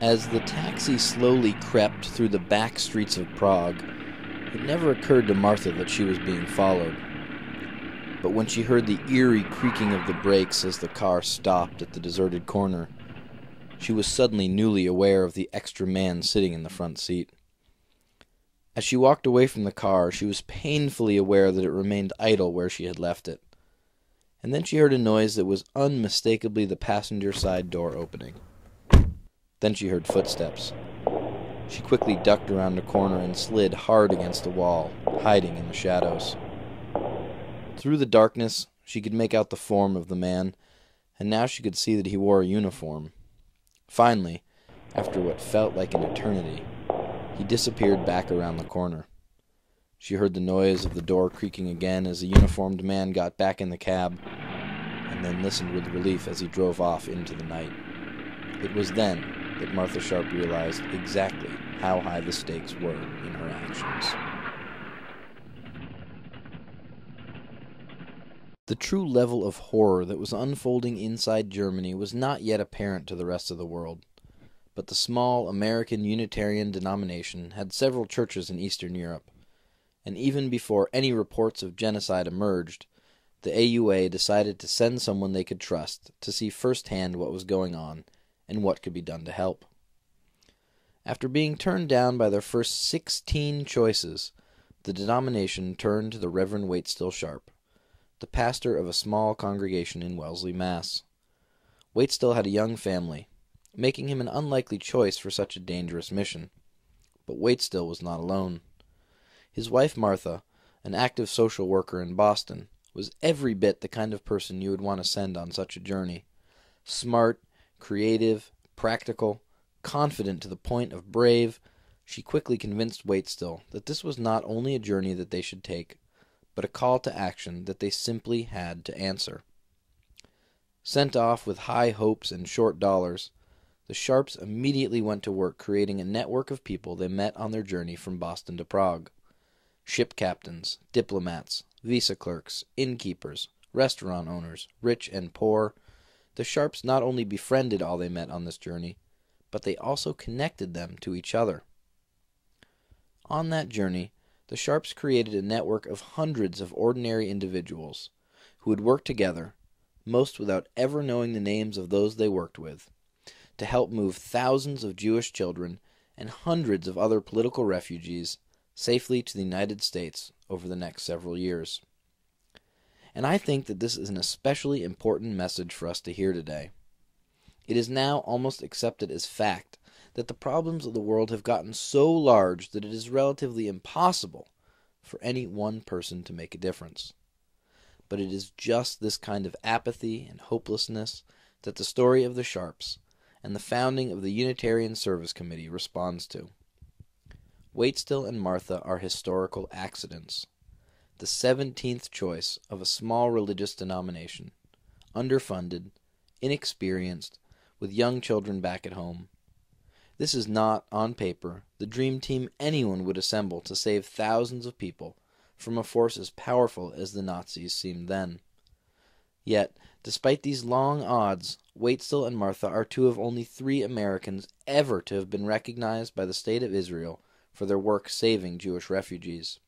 As the taxi slowly crept through the back streets of Prague, it never occurred to Martha that she was being followed. But when she heard the eerie creaking of the brakes as the car stopped at the deserted corner, she was suddenly newly aware of the extra man sitting in the front seat. As she walked away from the car, she was painfully aware that it remained idle where she had left it. And then she heard a noise that was unmistakably the passenger side door opening. Then she heard footsteps. She quickly ducked around a corner and slid hard against a wall, hiding in the shadows. Through the darkness, she could make out the form of the man, and now she could see that he wore a uniform. Finally, after what felt like an eternity, he disappeared back around the corner. She heard the noise of the door creaking again as the uniformed man got back in the cab, and then listened with relief as he drove off into the night. It was then that Martha Sharp realized exactly how high the stakes were in her actions. The true level of horror that was unfolding inside Germany was not yet apparent to the rest of the world, but the small American Unitarian denomination had several churches in Eastern Europe, and even before any reports of genocide emerged, the AUA decided to send someone they could trust to see firsthand what was going on and what could be done to help. After being turned down by their first 16 choices, the denomination turned to the Reverend Waitstill Sharp, the pastor of a small congregation in Wellesley, Mass. Waitstill had a young family, making him an unlikely choice for such a dangerous mission. But Waitstill was not alone. His wife Martha, an active social worker in Boston, was every bit the kind of person you would want to send on such a journey. Smart, creative, practical, confident to the point of brave, she quickly convinced Waitstill that this was not only a journey that they should take, but a call to action that they simply had to answer. Sent off with high hopes and short dollars, the Sharps immediately went to work creating a network of people they met on their journey from Boston to Prague. Ship captains, diplomats, visa clerks, innkeepers, restaurant owners, rich and poor, the Sharps not only befriended all they met on this journey, but they also connected them to each other. On that journey, the Sharps created a network of hundreds of ordinary individuals who would work together, most without ever knowing the names of those they worked with, to help move thousands of Jewish children and hundreds of other political refugees safely to the United States over the next several years. And I think that this is an especially important message for us to hear today. It is now almost accepted as fact that the problems of the world have gotten so large that it is relatively impossible for any one person to make a difference. But it is just this kind of apathy and hopelessness that the story of the Sharps and the founding of the Unitarian Service Committee responds to. Waitstill and Martha are historical accidents, the 17th choice of a small religious denomination, underfunded, inexperienced, with young children back at home. This is not, on paper, the dream team anyone would assemble to save thousands of people from a force as powerful as the Nazis seemed then. Yet, despite these long odds, Waitstill and Martha are two of only 3 Americans ever to have been recognized by the State of Israel for their work saving Jewish refugees.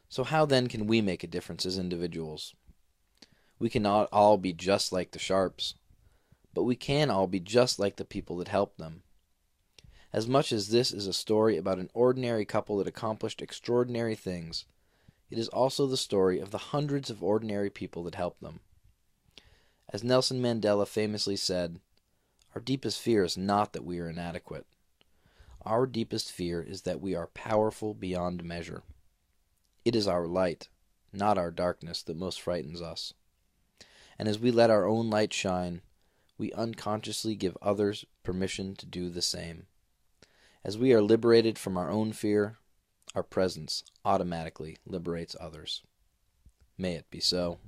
So how then can we make a difference as individuals? We cannot all be just like the Sharps, but we can all be just like the people that helped them. As much as this is a story about an ordinary couple that accomplished extraordinary things, it is also the story of the hundreds of ordinary people that helped them. As Nelson Mandela famously said, "Our deepest fear is not that we are inadequate. Our deepest fear is that we are powerful beyond measure. It is our light, not our darkness, that most frightens us. And as we let our own light shine, we unconsciously give others permission to do the same. As we are liberated from our own fear, our presence automatically liberates others." May it be so.